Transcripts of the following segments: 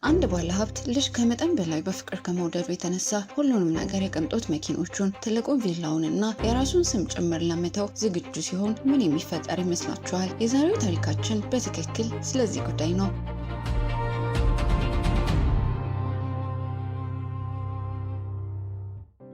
አንድ ባለሀብት ልጅ ከመጠን በላይ በፍቅር ከመውደዱ የተነሳ ሁሉንም ነገር የቅንጦት መኪኖቹን፣ ትልቁን ቪላውንና የራሱን ስም ጭምር ለመተው ዝግጁ ሲሆን ምን የሚፈጠር ይመስላችኋል? የዛሬው ታሪካችን በትክክል ስለዚህ ጉዳይ ነው።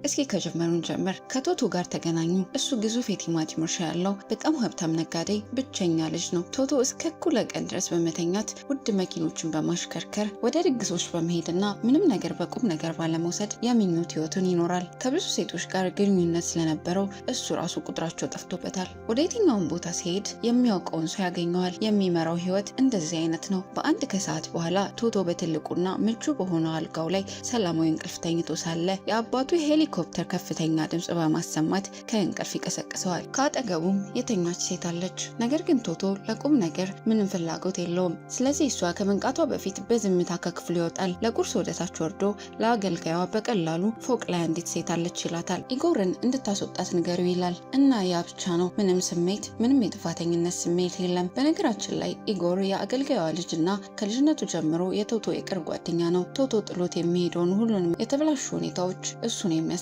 እስኪ ከጀመሩን ጀምር። ከቶቶ ጋር ተገናኙ። እሱ ግዙፍ የቲማቲም እርሻ ያለው በጣም ሀብታም ነጋዴ ብቸኛ ልጅ ነው። ቶቶ እስከ እኩለ ቀን ድረስ በመተኛት ውድ መኪኖችን በማሽከርከር ወደ ድግሶች በመሄድና ምንም ነገር በቁም ነገር ባለመውሰድ የምኞት ህይወቱን ይኖራል። ከብዙ ሴቶች ጋር ግንኙነት ስለነበረው እሱ ራሱ ቁጥራቸው ጠፍቶበታል። ወደ የትኛውን ቦታ ሲሄድ የሚያውቀውን ሰው ያገኘዋል። የሚመራው ህይወት እንደዚህ አይነት ነው። በአንድ ከሰዓት በኋላ ቶቶ በትልቁና ምቹ በሆነው አልጋው ላይ ሰላማዊ እንቅልፍ ተኝቶ ሳለ የአባቱ ሄሊኮፕተር ከፍተኛ ድምጽ በማሰማት ከእንቅልፍ ይቀሰቅሰዋል። ከአጠገቡም የተኛች ሴት አለች። ነገር ግን ቶቶ ለቁም ነገር ምንም ፍላጎት የለውም። ስለዚህ እሷ ከመንቃቷ በፊት በዝምታ ከክፍሉ ይወጣል። ለቁርስ ወደታች ወርዶ ለአገልጋዩዋ በቀላሉ ፎቅ ላይ አንዲት ሴት አለች ይላታል። ኢጎርን እንድታስወጣት ንገሪው ይላል እና ያ ብቻ ነው። ምንም ስሜት፣ ምንም የጥፋተኝነት ስሜት የለም። በነገራችን ላይ ኢጎር የአገልጋዩዋ ልጅና ከልጅነቱ ጀምሮ የቶቶ የቅርብ ጓደኛ ነው። ቶቶ ጥሎት የሚሄደውን ሁሉንም የተበላሹ ሁኔታዎች እሱ ነው የሚያስተካክለው።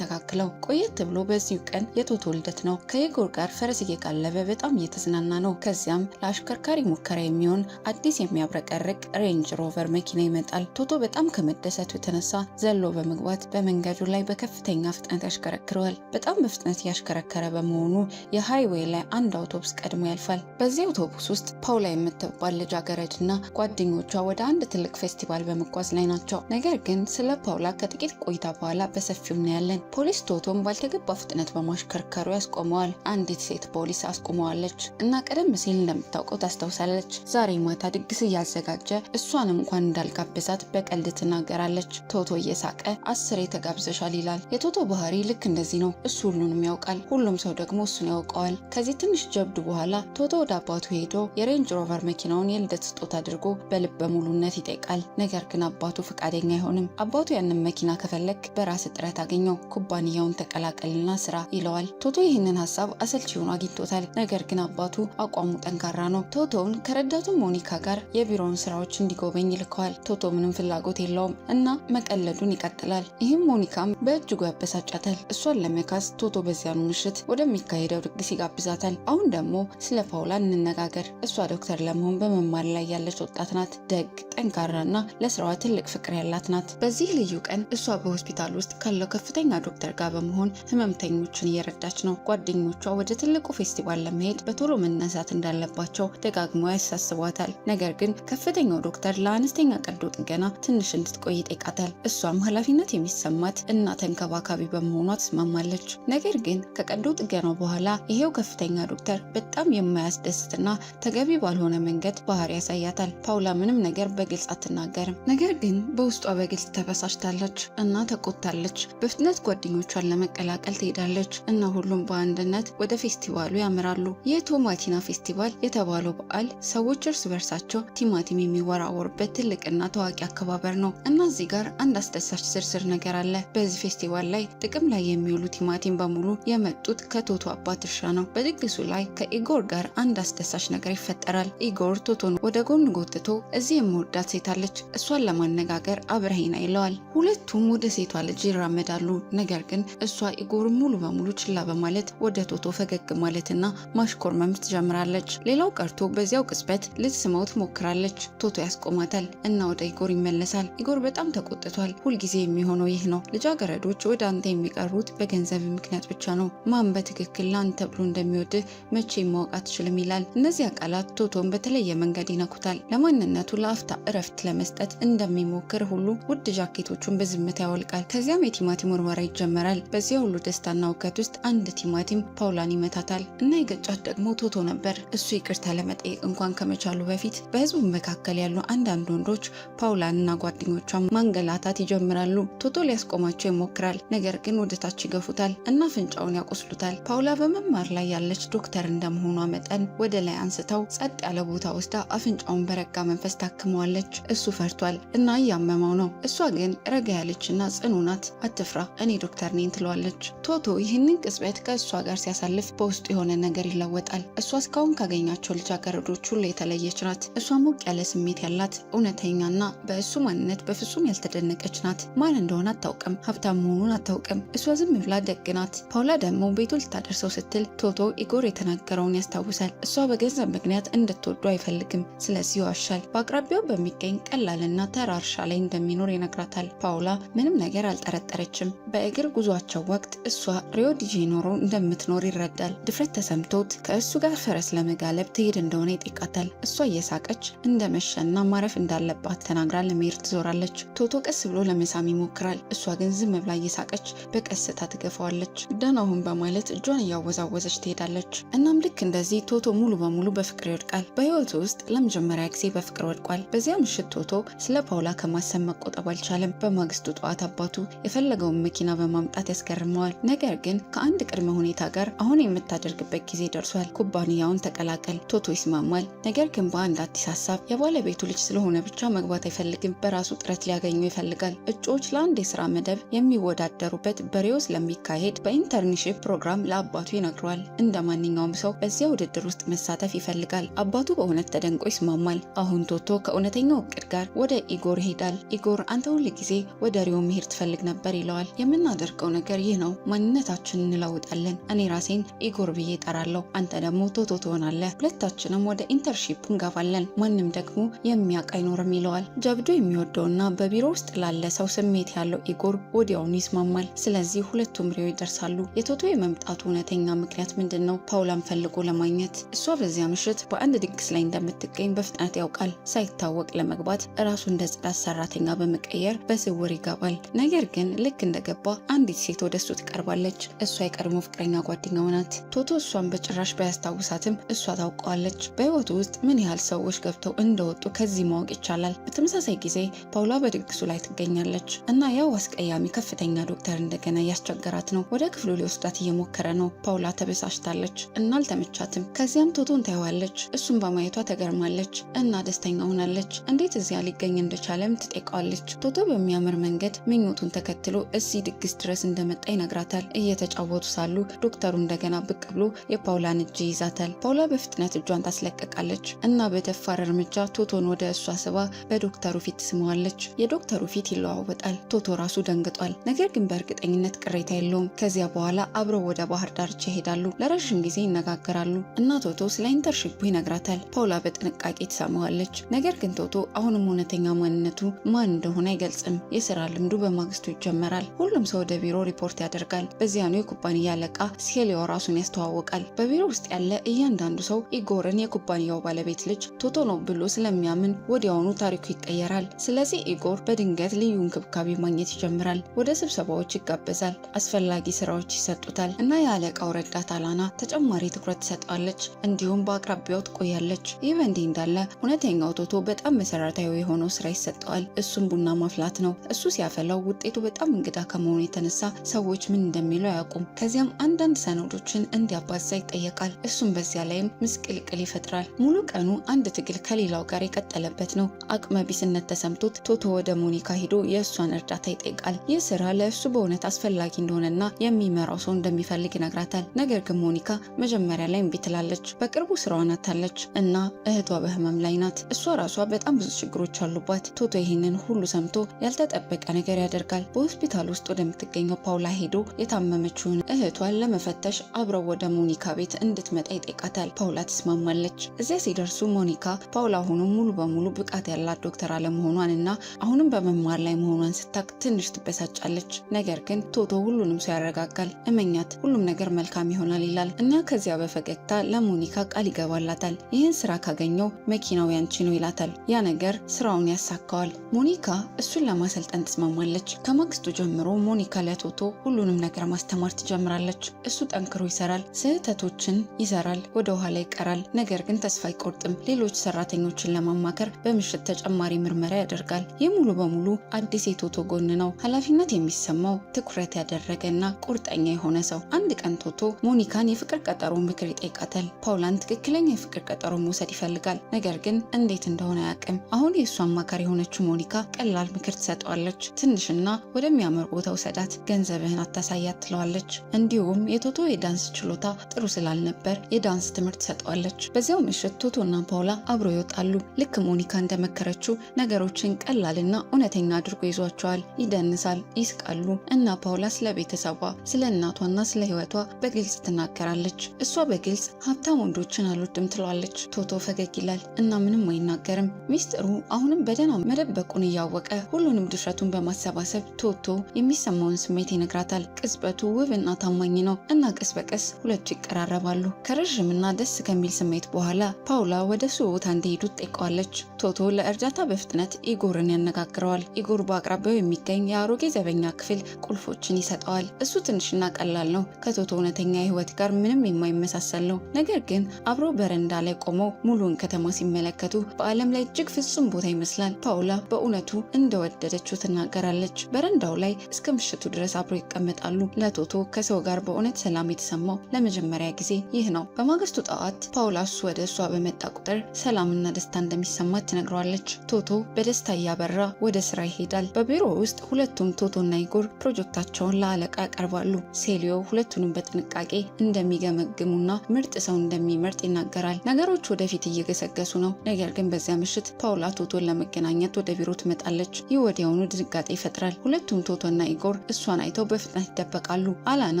ቆየት ብሎ በዚሁ ቀን የቶቶ ልደት ነው። ከኢጎር ጋር ፈረስ እየጋለበ በጣም እየተዝናና ነው። ከዚያም ለአሽከርካሪ ሙከራ የሚሆን አዲስ የሚያብረቀርቅ ሬንጅ ሮቨር መኪና ይመጣል። ቶቶ በጣም ከመደሰቱ የተነሳ ዘሎ በመግባት በመንገዱ ላይ በከፍተኛ ፍጥነት ያሽከረክረዋል። በጣም በፍጥነት እያሽከረከረ በመሆኑ የሃይዌይ ላይ አንድ አውቶቡስ ቀድሞ ያልፋል። በዚህ አውቶቡስ ውስጥ ፓውላ የምትባል ልጃገረድና ጓደኞቿ ወደ አንድ ትልቅ ፌስቲቫል በመጓዝ ላይ ናቸው። ነገር ግን ስለ ፓውላ ከጥቂት ቆይታ በኋላ በሰፊው እናያለን። ፖሊስ ቶቶን ባልተገባ ፍጥነት በማሽከርከሩ ያስቆመዋል። አንዲት ሴት ፖሊስ አስቆመዋለች እና ቀደም ሲል እንደምታውቀው ታስታውሳለች። ዛሬ ማታ ድግስ እያዘጋጀ እሷን እንኳን እንዳልጋበዛት በቀልድ ትናገራለች። ቶቶ እየሳቀ 10 ተጋብዘሻል ይላል። የቶቶ ባህሪ ልክ እንደዚህ ነው። እሱ ሁሉንም ያውቃል፣ ሁሉም ሰው ደግሞ እሱን ያውቀዋል። ከዚህ ትንሽ ጀብዱ በኋላ ቶቶ ወደ አባቱ ሄዶ የሬንጅ ሮቨር መኪናውን የልደት ስጦታ አድርጎ በልበ ሙሉነት ይጠይቃል። ነገር ግን አባቱ ፈቃደኛ አይሆንም። አባቱ ያንን መኪና ከፈለግ በራስ ጥረት አገኘው፣ ኩባንያውን ተቀላቀልና ስራ ይለዋል። ቶቶ ይህንን ሀሳብ አሰልቺ ሆኖ አግኝቶታል። ነገር ግን አባቱ አቋሙ ጠንካራ ነው። ቶቶውን ከረዳቱ ሞኒካ ጋር የቢሮውን ስራዎች እንዲጎበኝ ይልከዋል። ቶቶ ምንም ፍላጎት የለውም እና መቀለዱን ይቀጥላል። ይህም ሞኒካም በእጅጉ ያበሳጫታል። እሷን ለመካስ ቶቶ በዚያኑ ምሽት ወደሚካሄደው ድግስ ይጋብዛታል። አሁን ደግሞ ስለ ፓውላ እንነጋገር። እሷ ዶክተር ለመሆን በመማር ላይ ያለች ወጣት ናት። ደግ፣ ጠንካራና ለስራዋ ትልቅ ፍቅር ያላት ናት። በዚህ ልዩ ቀን እሷ በሆስፒታል ውስጥ ካለው ከፍተኛ ዶክተር ጋር በመሆን ህመምተኞችን እየረዳች ነው። ጓደኞቿ ወደ ትልቁ ፌስቲቫል ለመሄድ በቶሎ መነሳት እንዳለባቸው ደጋግመው ያሳስቧታል። ነገር ግን ከፍተኛው ዶክተር ለአነስተኛ ቀዶ ጥገና ትንሽ እንድትቆይ ይጠይቃታል። እሷም ኃላፊነት የሚሰማት እና ተንከባካቢ በመሆኗ ትስማማለች። ነገር ግን ከቀዶ ጥገናው በኋላ ይሄው ከፍተኛ ዶክተር በጣም የማያስደስትና ተገቢ ባልሆነ መንገድ ባህሪ ያሳያታል። ፓውላ ምንም ነገር በግልጽ አትናገርም። ነገር ግን በውስጧ በግልጽ ተበሳጭታለች እና ተቆጥታለች። በፍጥነት ጓደኞቿን ለመቀላቀል ትሄዳለች እና ሁሉም በአንድነት ወደ ፌስቲቫሉ ያምራሉ። የቶማቲና ፌስቲቫል የተባለው በዓል ሰዎች እርስ በርሳቸው ቲማቲም የሚወራወሩበት ትልቅና ታዋቂ አከባበር ነው እና እዚህ ጋር አንድ አስደሳች ዝርዝር ነገር አለ። በዚህ ፌስቲቫል ላይ ጥቅም ላይ የሚውሉ ቲማቲም በሙሉ የመጡት ከቶቶ አባት እርሻ ነው። በድግሱ ላይ ከኢጎር ጋር አንድ አስደሳች ነገር ይፈጠራል። ኢጎር ቶቶን ወደ ጎን ጎትቶ እዚህ የምወዳት ሴት አለች፣ እሷን ለማነጋገር አብረኸኝ ይለዋል። ሁለቱም ወደ ሴቷ ልጅ ይራመዳሉ። ነገር ግን እሷ ኢጎር ሙሉ በሙሉ ችላ በማለት ወደ ቶቶ ፈገግ ማለትና ማሽኮርመም ትጀምራለች። ሌላው ቀርቶ በዚያው ቅጽበት ልትስመው ትሞክራለች። ቶቶ ያስቆማታል እና ወደ ኢጎር ይመለሳል። ኢጎር በጣም ተቆጥቷል። ሁልጊዜ የሚሆነው ይህ ነው። ልጃገረዶች ወደ አንተ የሚቀርቡት በገንዘብ ምክንያት ብቻ ነው። ማን በትክክል ለአንተ ብሎ እንደሚወድህ መቼ ማወቅ አትችልም ይላል። እነዚያ ቃላት ቶቶን በተለየ መንገድ ይነኩታል። ለማንነቱ ለአፍታ እረፍት ለመስጠት እንደሚሞክር ሁሉ ውድ ጃኬቶቹን በዝምታ ያወልቃል። ከዚያም የቲማቲም ወርወራ ይጀመራል። በዚያ ሁሉ ደስታና እውቀት ውስጥ አንድ ቲማቲም ፓውላን ይመታታል እና የገጫት ደግሞ ቶቶ ነበር። እሱ ይቅርታ ለመጠየቅ እንኳን ከመቻሉ በፊት በህዝቡ መካከል ያሉ አንዳንድ ወንዶች ፓውላንና ጓደኞቿን ማንገላታት ይጀምራሉ። ቶቶ ሊያስቆማቸው ይሞክራል። ነገር ግን ወደ ታች ይገፉታል እና አፍንጫውን ያቆስሉታል። ፓውላ በመማር ላይ ያለች ዶክተር እንደመሆኗ መጠን ወደ ላይ አንስተው ጸጥ ያለ ቦታ ወስዳ አፍንጫውን በረጋ መንፈስ ታክመዋለች። እሱ ፈርቷል እና እያመመው ነው። እሷ ግን ረጋ ያለችና ጽኑ ናት። አትፍራ፣ እኔ ዶክተር ነኝ ትለዋለች። ቶቶ ይህንን ቅጽበት ከእሷ ጋር ሲያሳልፍ በውስጡ የሆነ ነገር ይለወጣል። እሷ እስካሁን ካገኛቸው ልጃገረዶች ሁሉ የተለየች ናት። እሷ ሞቅ ያለ ስሜት ያላት እውነተኛና በእሱ ማንነት በፍጹም ያልተደነቀች ናት። ማን እንደሆነ አታውቅም፣ ሀብታም መሆኑን አታውቅም። እሷ ዝም ብላ ደግ ናት። ፓውላ ደግሞ ቤቱ ልታደርሰው ስትል ቶቶ ኢጎር የተናገረውን ያስታውሳል። እሷ በገንዘብ ምክንያት እንድትወዱ አይፈልግም፣ ስለዚህ ይዋሻል። በአቅራቢያው በሚገኝ ቀላልና ተራ እርሻ ላይ እንደሚኖር ይነግራታል። ፓውላ ምንም ነገር አልጠረጠረችም። በእግር ጉዟቸው ወቅት እሷ ሪዮ ዲ ጄኔሮ እንደምትኖር ይረዳል። ድፍረት ተሰምቶት ከእሱ ጋር ፈረስ ለመጋለብ ትሄድ እንደሆነ ይጠይቃታል። እሷ እየሳቀች እንደመሸና ማረፍ እንዳለባት ተናግራ ለመሄድ ትዞራለች። ቶቶ ቀስ ብሎ ለመሳም ይሞክራል። እሷ ግን ዝም ብላ እየሳቀች በቀስታ ትገፋዋለች። ደህና ሁን በማለት እጇን እያወዛወዘች ትሄዳለች። እናም ልክ እንደዚህ ቶቶ ሙሉ በሙሉ በፍቅር ይወድቃል። በህይወቱ ውስጥ ለመጀመሪያ ጊዜ በፍቅር ወድቋል። በዚያ ምሽት ቶቶ ስለ ፓውላ ከማሰብ መቆጠብ አልቻለም። በማግስቱ ጠዋት አባቱ የፈለገውን መኪና በማምጣት ያስገርመዋል። ነገር ግን ከአንድ ቅድመ ሁኔታ ጋር አሁን የምታደርግበት ጊዜ ደርሷል፣ ኩባንያውን ተቀላቀል። ቶቶ ይስማማል። ነገር ግን በአንድ አዲስ ሀሳብ የባለቤቱ ልጅ ስለሆነ ብቻ መግባት አይፈልግም። በራሱ ጥረት ሊያገኘው ይፈልጋል። እጩዎች ለአንድ የስራ መደብ የሚወዳደሩበት በሪዮ ስለሚካሄድ በኢንተርንሺፕ ፕሮግራም ለአባቱ ይነግረዋል። እንደ ማንኛውም ሰው በዚያ ውድድር ውስጥ መሳተፍ ይፈልጋል። አባቱ በእውነት ተደንቆ ይስማማል። አሁን ቶቶ ከእውነተኛው እቅድ ጋር ወደ ኢጎር ይሄዳል። ኢጎር አንተ ሁል ጊዜ ወደ ሪዮ መሄድ ትፈልግ ነበር ይለዋል። የምናደርገው ነገር ይህ ነው፣ ማንነታችንን እንለውጣለን። እኔ ራሴን ኢጎር ብዬ እጠራለሁ፣ አንተ ደግሞ ቶቶ ትሆናለህ። ሁለታችንም ወደ ኢንተርንሺፑ እንገባለን፣ ማንም ደግሞ የሚያውቅ አይኖርም ይለዋል። ጀብዱ የሚወደውና በቢሮ ውስጥ ላለ ሰው ስሜት ያለው ኢጎር ወዲያውኑ ይስማማል። ስለዚህ ሁለቱም ሪዮ ይደርሳሉ። የቶቶ የመምጣቱ እውነተኛ ምክንያት ምንድን ነው? ፓውላን ፈልጎ ለማግኘት። እሷ በዚያ ምሽት በአንድ ድግስ ላይ እንደምትገኝ በፍጥነት ያውቃል። ሳይታወቅ ለመግባት ራሱ እንደ ጽዳት ሰራተኛ በመቀየር በስውር ይገባል። ነገር ግን ልክ እንደገባ አንዲት ሴት ወደሱ ትቀርባለች። እሷ የቀድሞ ፍቅረኛ ጓደኛው ናት። ቶቶ እሷን በጭራሽ ባያስታውሳትም እሷ ታውቀዋለች። በህይወቱ ውስጥ ምን ያህል ሰዎች ገብተው እንደወጡ ከዚህ ማወቅ ይቻላል። በተመሳሳይ ጊዜ ፓውላ በድግሱ ላይ ትገኛለች እና ያው አስቀያሚ ከፍተኛ ዶክተር እንደገና እያስቸገራት ነው። ወደ ክፍሉ ሊወስዳት እየሞከረ ነው። ፓውላ ተበሳጭታለች እና አልተመቻትም። ከዚያም ቶቶን ታየዋለች። እሱን በማየቷ ተገርማለች እና ደስተኛ ሆናለች። እንዴት እዚያ ሊገኝ እንደቻለም ትጠይቀዋለች። ቶቶ በሚያምር መንገድ ምኞቱን ተከትሎ እዚህ ድግስ ድረስ እንደመጣ ይነግራታል። እየተጫወቱ ሳሉ ዶክተሩ እንደገና ብቅ ብሎ የፓውላን እጅ ይዛታል። ፓውላ በፍጥነት እጇን ታስለቅቃለች እና በደፋር እርምጃ ቶቶን ወደ እሷ ስባ በዶክተሩ ፊት ትስመዋለች። የዶክተሩ ፊት ይለዋወጣል። ቶቶ ራሱ ደንግጧል። ነገር ግን በእርግጠኝነት ቅሬታ የለውም። ከዚያ በኋላ አብረው ወደ ባህር ዳርቻ ይሄዳሉ። ለረዥም ጊዜ ይነጋገራሉ እና ቶቶ ስለ ኢንተርንሺፑ ይነግራታል። ፓውላ በጥንቃቄ ትሰማዋለች። ነገር ግን ቶቶ አሁንም እውነተኛ ማንነቱ ማን እንደሆነ አይገልጽም። የስራ ልምዱ በማግስቱ ይጀመራል። ሁሉም ሰው ወደ ቢሮ ሪፖርት ያደርጋል። በዚያኑ የኩባንያ አለቃ ሴሊዮ ራሱን ያስተዋወቃል። በቢሮ ውስጥ ያለ እያንዳንዱ ሰው ኢጎርን የኩባንያው ባለቤት ልጅ ቶቶ ነው ብሎ ስለሚያምን ወዲያውኑ ታሪኩ ይቀየራል። ስለዚህ ኢጎር በድንገት ልዩ እንክብካቤ ማግኘት ይጀምራል። ወደ ስብሰባዎች ይጋበዛል። አስፈላጊ ስራዎች ይሰጡታል እና የአለቃው ረዳት አላና ተጨማሪ ትኩረት ትሰጠዋለች። እንዲሁም በአቅራቢያው ትቆያለች። ይህ በእንዲህ እንዳለ እውነተኛው ቶቶ በጣም መሰረታዊ የሆነው ስራ ይሰጠዋል። እሱም ቡና ማፍላት ነው። እሱ ሲያፈላው ውጤቱ በጣም እንግዳ ከመሆኑ የተነሳ ሰዎች ምን እንደሚሉ አያውቁም። ከዚያም አንዳንድ ሰነዶችን እንዲያባዛ ይጠየቃል። እሱም በዚያ ላይም ምስቅልቅል ይፈጥራል። ሙሉ ቀኑ አንድ ትግል ከሌላው ጋር የቀጠለበት ነው። አቅመ ቢስነት ተሰምቶት ቶቶ ወደ ሞኒካ ሄዶ የእሷን እርዳታ ይጠይቃል። ይህ ስራ ለእሱ በእውነት አስፈላጊ እንደሆነና የሚመራው ሰው እንደሚፈልግ ይነግራታል። ነገር ግን ሞኒካ መጀመሪያ ላይ እምቢ ትላለች። በቅርቡ ስራዋን አታለች እና እህቷ በህመም ላይ ናት። እሷ ራሷ በጣም ብዙ ችግሮች አሉባት። ቶቶ ይህንን ሁሉ ሰምቶ ያልተጠበቀ ነገር ያደርጋል። በሆስፒታል ውስጥ ወደምትገኘው ፓውላ ሄዶ የታመመችውን እህቷን ለመፈተሽ አብረው ወደ ሞኒካ ቤት እንድትመጣ ይጠይቃታል። ፓውላ ትስማማለች። እዚያ ሲደርሱ ሞኒካ ፓውላ ሆኖ ሙሉ በሙሉ ብቃት ያላት ዶክተር አለመሆኗን እና አሁንም በመማር ላይ መሆኗን ስታቅ ትንሽ ትበሳጫለች። ነገር ግን ቶቶ ሁሉንም ሰው ያረጋጋል። እመኛት፣ ሁሉም ነገር መልካም ይሆናል ይላል እና ከዚያ በፈገግታ ለሞኒካ ቃል ይገባላታል። ይህን ስራ ካገኘው መኪናው ያንቺ ነው ይላታል። ያ ነገር ስራውን ያሳካዋል። ሞኒካ እሱን ለማሰልጠን ትስማማለች። ከማግስቱ ጀምሮ ሞኒካ ለቶቶ ሁሉንም ነገር ማስተማር ትጀምራለች። እሱ ጠንክሮ ይሰራል፣ ስህተቶችን ይሰራል፣ ወደ ኋላ ይቀራል። ነገር ግን ተስፋ አይቆርጥም። ሌሎች ሰራተኞችን ለማማከር በምሽት ተጨማሪ ምርመራ ያደርጋል። ይህ ሙሉ በሙሉ አዲስ የቶቶ ጎን ነው። ኃላፊነት የሚሰማው ትኩረት ያደረገና ቁርጠኛ የሆነ ሰው። አንድ ቀን ቶቶ ሞኒካን የፍቅር ቀጠሮ ምክር ይጠይቃታል። ፓውላን ትክክለኛ የፍቅር ቀጠሮ መውሰድ ይፈልጋል። ነገር ግን እንዴት እንደሆነ አያውቅም። አሁን የእሱ አማካሪ የሆነችው ሞኒካ ቀላል ምክር ትሰጠዋለች። ትንሽና ወደሚያምር ቦታ ውሰዳት፣ ገንዘብህን አታሳያት ትለዋለች። እንዲሁም የቶቶ የዳንስ ችሎታ ጥሩ ስላልነበር የዳንስ ትምህርት ሰጠዋለች። በዚያው ምሽት ቶቶና ፓውላ አብሮ ይወጣሉ። ልክ ሞኒካ እንደመከረችው ነገሮችን ቀላልና እውነተኛ አድርጎ ይዟቸዋል። ይደንሳል፣ ይስቃሉ እና ፓውላ ስለ ቤተሰቧ፣ ስለ እናቷና ስለ ህይወቷ በግልጽ ትናገራለች። እሷ በግልጽ ሀብታም ወንዶችን አልወድም ትለዋለች። ቶቶ ፈገግ ይላል እና ምንም አይናገርም። ሚስጥሩ አሁንም በደህና መደበቁን እያወቀ ሁሉንም ድፍረቱን በማሰባሰብ ቶቶ የሚሰማውን ስሜት ይነግራታል። ቅጽበቱ ውብና ታማኝ ነው እና ቀስ በቀስ ሁለቱ ይቀራረባሉ። ከረዥምና ደስ ከሚል ስሜት በኋላ ፓውላ ወደ እሱ ቦታ እንዲሄዱ ትጠይቀዋለች። ቶቶ ለእርዳታ በፍጥነት ኢጎርን ያነጋግረዋል። ኢጎር በአቅራቢያው የሚገኝ የአሮጌ ዘበኛ ክፍል ቁልፎችን ይሰጠዋል። እሱ ትንሽና ቀላል ነው፣ ከቶቶ እውነተኛ ህይወት ጋር ምንም የማይመሳሰል ነው። ነገር ግን አብሮ በረንዳ ላይ ቆመው ሙሉውን ከተማ ሲመለከቱ በዓለም ላይ እጅግ ፍጹም ቦታ ይመስላል። ፓውላ በእውነቱ እንደወደደችው ትናገራለች። በረንዳው ላይ እስከ ምሽቱ ድረስ አብሮ ይቀመጣሉ። ለቶቶ ከሰው ጋር በእውነት ሰላም የተሰማው ለመጀመሪያ ጊዜ ይህ ነው። በማግስቱ ጠዋት ፓውላ እሱ ወደ እሷ በመጣ ቁጥር ሰላምና ደስታ እንደሚሰማት ትነግረዋለች። ቶቶ በደስታ እያበራ ወደ ስራ ይሄዳል። በቢሮ ውስጥ ሁለቱም ቶቶና ኢጎር ፕሮጀክታቸውን ለአለቃ ያቀርባሉ። ሴሊዮ ሁለቱንም በጥንቃቄ እንደሚገመግሙና ምርጥ ሰው እንደሚመርጥ ይናገራል። ነገሮች ወደፊት እየገሰገሱ ነው። ነገር ግን በዚያ ምሽት ፓውላ ቶቶን ለመገናኘት ወደ ቢሮ ትመጣለች። ይህ ወዲያውኑ ድንጋጤ ይፈጥራል። ሁለቱም ቶቶና ኢጎር እሷን አይተው በፍጥነት ይደበቃሉ። አላና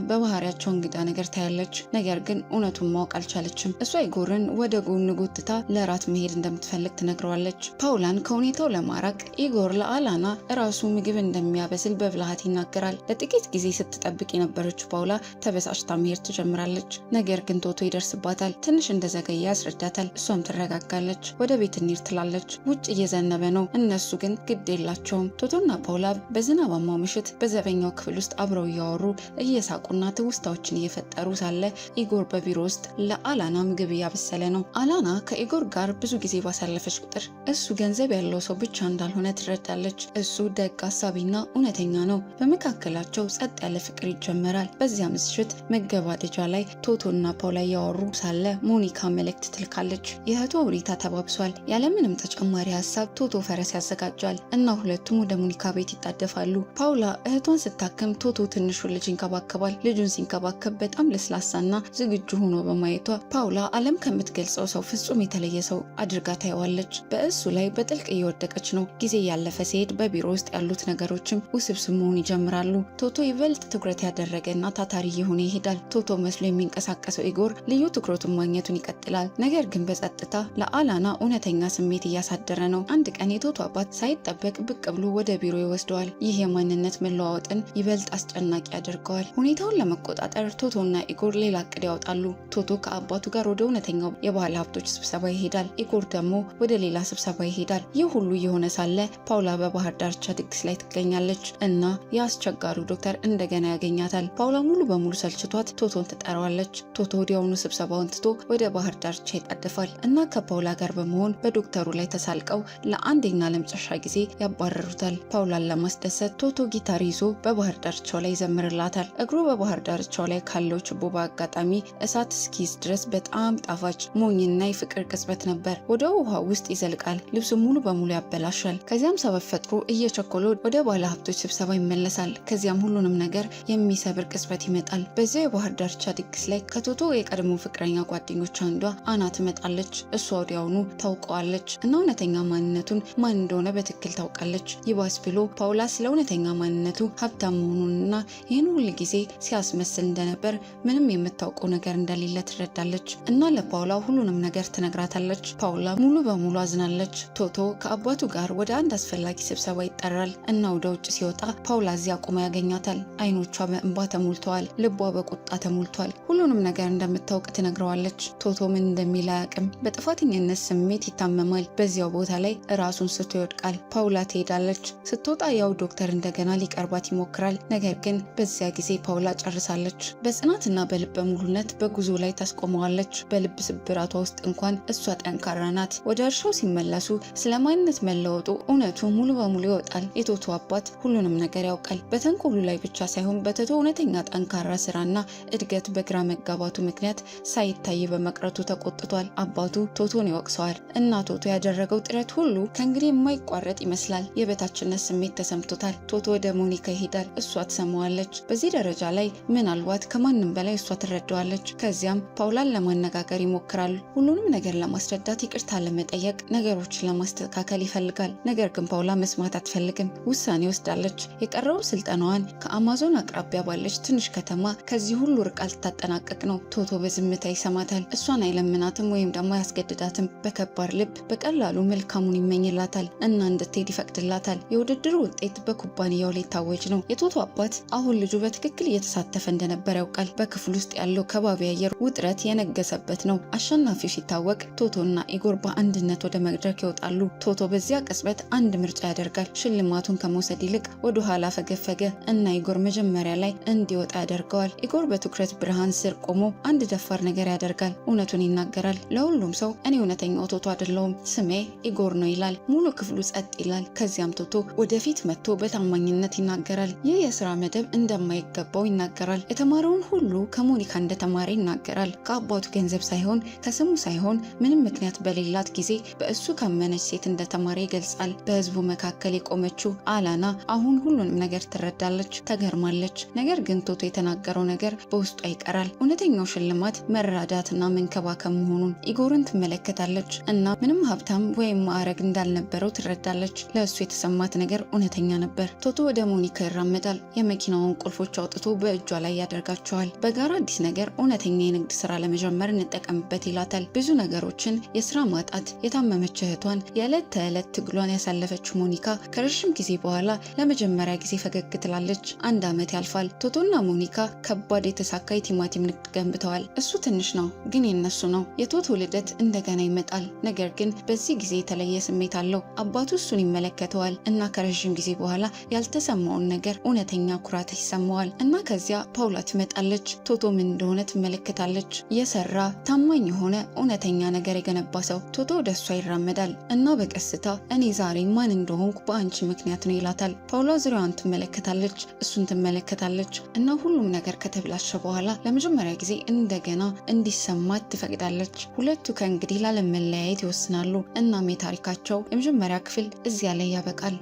በባህሪያቸው እንግዳ ነገር ታያለች። ነገር ግን እውነቱን ማወቅ አልቻለችም። እሷ ኢጎርን ወደ ጎን ጎትታ ለራት መሄድ እንደምትፈልግ ትነግረዋለች። ፓውላን ከሁኔታው ለማራቅ ኢጎር ለአላና ራሱ ምግብ እንደሚያበስል በብልሃት ይናገራል። ለጥቂት ጊዜ ስትጠብቅ የነበረችው ፓውላ ተበሳጭታ መሄድ ትጀምራለች። ነገር ግን ቶቶ ይደርስባታል። ትንሽ እንደዘገየ ያስረዳታል። እሷም ትረጋጋለች። ወደ ቤት እንሂድ ትላለች። ውጭ እየዘነበ ነው። እነሱ ግን ግድ የላቸውም። ቶቶና ፓውላ በዝናባማው ምሽት በዘበኛው ክፍል ውስጥ አብረው እያወሩ እየሳቁና ትውስታዎችን እየፈጠሩ ሳለ ኢጎር በቢሮ ውስጥ ለአላና ምግብ እያበሰለ ነው። አላና ከኢጎር ጋር ብዙ ጊዜ ባሳለፈች ቁጥር እሱ ገንዘብ ያለው ሰው ብቻ እንዳልሆነ ትረዳለች። እሱ ደግ፣ አሳቢና እውነተኛ ነው። በመካከላቸው ጸጥ ያለ ፍቅር ይጀመራል። በዚያ ምሽት መገባደጃ ላይ ቶቶና ፓውላ እያወሩ ሳለ ሞኒካ መልእክት ትልካለች። የእህቷ ሁኔታ ተባብሷል። ያለምንም ተጨማሪ ሀሳብ ቶቶ ፈረስ ያዘጋጃል እና ሁለቱም ወደ ሞኒካ ቤት ይጣደፋሉ። ፓውላ እህቷን ስታክም ቶቶ ትንሹን ልጅ ይንከባከባል። ልጁን ሲንከባከብ በጣም ለስላሳና ዝግጁ ሆኖ በማየቷ ፓውላ ዓለም ከምትገልጸው ሰው ፍጹም የተለየ ሰው አድርጋ ታየዋለች። በእሱ ላይ በጥልቅ እየወደቀች ነው። ጊዜ ያለፈ ሲሄድ በቢሮ ውስጥ ያሉት ነገሮችም ውስብስብ መሆን ይጀምራሉ። ቶቶ ይበልጥ ትኩረት ያደረገና ታታሪ የሆነ ይሄዳል። ቶቶ መስሎ የሚንቀሳቀሰው ኢጎር ልዩ ትኩረቱን ማግኘቱን ይቀጥላል። ነገር ግን በጸጥታ ለአላና እውነተኛ ስሜት እያሳደረ ነው። አንድ ቀን የቶቶ አባት ሳይጠበቅ ብቅ ብሎ ወደ ቢሮ ይወስደዋል። ይህ የማንነት መለዋወጥን ይበልጥ አስጨናቂ ያደርገዋል። ሁኔታውን ለመቆጣጠር ቶቶና ኢጎር ሌላ እቅድ ያወጣሉ። ቶቶ ከአባቱ ጋር ወደ እውነተኛው የባህል ሀብቶች ስብሰባ ይሄዳል። ኢጎር ደግሞ ወደ ሌላ ስብሰባ ይሄዳል። ይህ ሁሉ የሆነ ሳለ ፓውላ በባህር ዳርቻ ድግስ ላይ ትገኛለች እና የአስቸጋሪው ዶክተር እንደገና ያገኛታል። ፓውላ ሙሉ በሙሉ ሰልችቷት ቶቶን ትጠራዋለች። ቶቶ ወዲያውኑ ስብሰባውን ትቶ ወደ ባህር ዳርቻ ይጣደፋል እና ከፓውላ ጋር በመሆን በዶክተሩ ላይ ተሳልቀው ለአንዴና ለመጨረሻ ጊዜ ያባረሩታል። ፓውላን ለማስደሰት ቶቶ ጊታር ይዞ በባህር ዳርቻው ላይ ይዘምርላታል። እግሩ በባህር ዳርቻው ላይ ካለው ችቦ በአጋጣሚ እሳት እስኪይዝ ድረስ በጣም ጣፋጭ ሞኝና የፍቅር ቅጽበት ነበር። ወደ ውሃ ውስጥ ይዘልቃል። ልብሱ ሙሉ በሙሉ ያበላሻል። ከዚያም ሰበብ ፈጥሮ እየቸኮለ ወደ ባለ ሀብቶች ስብሰባ ይመለሳል። ከዚያም ሁሉንም ነገር የሚሰብር ቅጽበት ይመጣል። በዚያው የባህር ዳርቻ ድግስ ላይ ከቶቶ የቀድሞ ፍቅረኛ ጓደኞች አንዷ አና ትመጣለች። እሷ ወዲያውኑ ታውቀዋለች እና እውነተኛ ማንነቱን ማን እንደሆነ በትክክል ታውቃለች። ይባስ ብሎ ፓውላ ስለ እውነተኛ ማንነቱ ሀብታም መሆኑንና ይህን ሁል ጊዜ ሲያስመስል እንደነበር ምንም የምታውቀው ነገር እንደሌለ ትረዳለች እና ለፓውላ ሁሉንም ነገር ትነግራታለች። ፓውላ ሙሉ በሙሉ አዝናለች። ቶቶ ከአባቱ ጋር ወደ አንድ አስፈላጊ ስብሰባ ይጠራል እና ወደ ውጭ ሲወጣ ፓውላ እዚያ ቆማ ያገኛታል። አይኖቿ በእንባ ተሞልተዋል። ልቧ በቁጣ ተሞልቷል። ሁሉንም ነገር እንደምታውቅ ትነግረዋለች። ቶቶ ምን እንደሚል አያውቅም። በጥፋተኝነት ስሜት ይታመማል። በዚያው ቦታ ላይ ራሱን ስቶ ይወድቃል። ፓውላ ትሄዳለች። ስትወጣ ያው ዶክተር እንደገና ሊቀርባት ይሞክራል። ነገር ግን በዚያ ጊዜ ፓውላ ጨርሳለች። በጽናትና በልበ ሙሉነት በጉዞ ላይ ታስቆመዋለች። በልብ ስብራቷ ውስጥ እንኳን እሷ ጠንካራ ናት። ወደ እርሻው ሲመለሱ ስለ ማንነት መለወጡ እውነቱ ሙሉ በሙሉ ይወጣል። የቶቶ አባት ሁሉንም ነገር ያውቃል። በተንኮሉ ላይ ብቻ ሳይሆን በቶቶ እውነተኛ ጠንካራ ስራና እድገት በግራ መጋባቱ ምክንያት ሳይታይ በመቅረቱ ተቆጥቷል። አባቱ ቶቶን ይወቅሰዋል እና ቶቶ ያደረገው ጥረት ሁሉ ከእንግዲህ የማይቋረጥ ይመስላል። የበታችነት ስሜት ተሰምቶታል። ቶቶ ወደ ሞኒካ ሞኒካ ይሄዳል። እሷ ትሰማዋለች። በዚህ ደረጃ ላይ ምናልባት ከማንም በላይ እሷ ትረዳዋለች። ከዚያም ፓውላን ለማነጋገር ይሞክራሉ። ሁሉንም ነገር ለማስረዳት፣ ይቅርታ ለመጠየቅ፣ ነገሮችን ለማስተካከል ይፈልጋል። ነገር ግን ፓውላ መስማት አትፈልግም። ውሳኔ ወስዳለች። የቀረው ስልጠናዋን ከአማዞን አቅራቢያ ባለች ትንሽ ከተማ ከዚህ ሁሉ ርቃ ልታጠናቀቅ ነው። ቶቶ በዝምታ ይሰማታል። እሷን አይለምናትም ወይም ደግሞ አያስገድዳትም። በከባድ ልብ በቀላሉ መልካሙን ይመኝላታል እና እንድትሄድ ይፈቅድላታል። የውድድሩ ውጤት በኩባንያው ላይ ታወጅ ነው። የቶቶ አባት አሁን ልጁ በትክክል እየተሳተፈ እንደነበር ያውቃል። በክፍል ውስጥ ያለው ከባቢ አየር ውጥረት የነገሰበት ነው። አሸናፊው ሲታወቅ ቶቶና ኢጎር በአንድነት ወደ መድረክ ይወጣሉ። ቶቶ በዚያ ቅጽበት አንድ ምርጫ ያደርጋል። ሽልማቱን ከመውሰድ ይልቅ ወደ ኋላ ፈገፈገ እና ኢጎር መጀመሪያ ላይ እንዲወጣ ያደርገዋል። ኢጎር በትኩረት ብርሃን ስር ቆሞ አንድ ደፋር ነገር ያደርጋል። እውነቱን ይናገራል። ለሁሉም ሰው እኔ እውነተኛው ቶቶ አይደለሁም፣ ስሜ ኢጎር ነው ይላል። ሙሉ ክፍሉ ጸጥ ይላል። ከዚያም ቶቶ ወደፊት መጥቶ በታማኝነት ይናገራል። ይህ የስራ መደብ እንደማይገባው ይናገራል። የተማረውን ሁሉ ከሞኒካ እንደተማረ ይናገራል። ከአባቱ ገንዘብ ሳይሆን ከስሙ ሳይሆን ምንም ምክንያት በሌላት ጊዜ በእሱ ካመነች ሴት እንደተማረ ይገልጻል። በህዝቡ መካከል የቆመችው አላና አሁን ሁሉንም ነገር ትረዳለች፣ ተገርማለች። ነገር ግን ቶቶ የተናገረው ነገር በውስጧ ይቀራል። እውነተኛው ሽልማት መረዳትና መንከባከብ መሆኑን ኢጎርን ትመለከታለች እና ምንም ሀብታም ወይም ማዕረግ እንዳልነበረው ትረዳለች። ለእሱ የተሰማት ነገር እውነተኛ ነበር። ቶቶ ወደ ሞኒካ ይራመዳል። የመኪናውን ቁልፎች አውጥቶ በእጇ ላይ ያደርጋቸዋል። በጋራ አዲስ ነገር፣ እውነተኛ የንግድ ስራ ለመጀመር እንጠቀምበት ይላታል። ብዙ ነገሮችን፣ የስራ ማጣት፣ የታመመች እህቷን፣ የዕለት ተዕለት ትግሏን ያሳለፈችው ሞኒካ ከረዥም ጊዜ በኋላ ለመጀመሪያ ጊዜ ፈገግ ትላለች። 1 ዓመት ያልፋል። ቶቶና ሞኒካ ከባድ የተሳካ የቲማቲም ንግድ ገንብተዋል። እሱ ትንሽ ነው፣ ግን የነሱ ነው። የቶቶ ልደት እንደገና ይመጣል። ነገር ግን በዚህ ጊዜ የተለየ ስሜት አለው። አባቱ እሱን ይመለከተዋል እና ከረዥም ጊዜ በኋላ ያልተሰማውን ነገር እውነተኛ ኩራት ይሰማዋል። እና ከዚያ ፓውላ ትመጣለች። ቶቶ ምን እንደሆነ ትመለከታለች። የሰራ ታማኝ የሆነ እውነተኛ ነገር የገነባ ሰው። ቶቶ ወደ እሷ ይራመዳል እና በቀስታ እኔ ዛሬ ማን እንደሆንኩ በአንቺ ምክንያት ነው ይላታል። ፓውላ ዙሪያዋን ትመለከታለች፣ እሱን ትመለከታለች እና ሁሉም ነገር ከተብላሸ በኋላ ለመጀመሪያ ጊዜ እንደገና እንዲሰማት ትፈቅዳለች። ሁለቱ ከእንግዲህ ላለመለያየት ይወስናሉ። እናም የታሪካቸው የመጀመሪያ ክፍል እዚያ ላይ ያበቃል።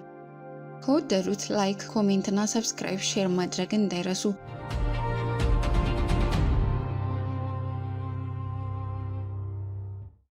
ከወደዱት ላይክ፣ ኮሜንት እና ሰብስክራይብ፣ ሼር ማድረግ እንዳይረሱ።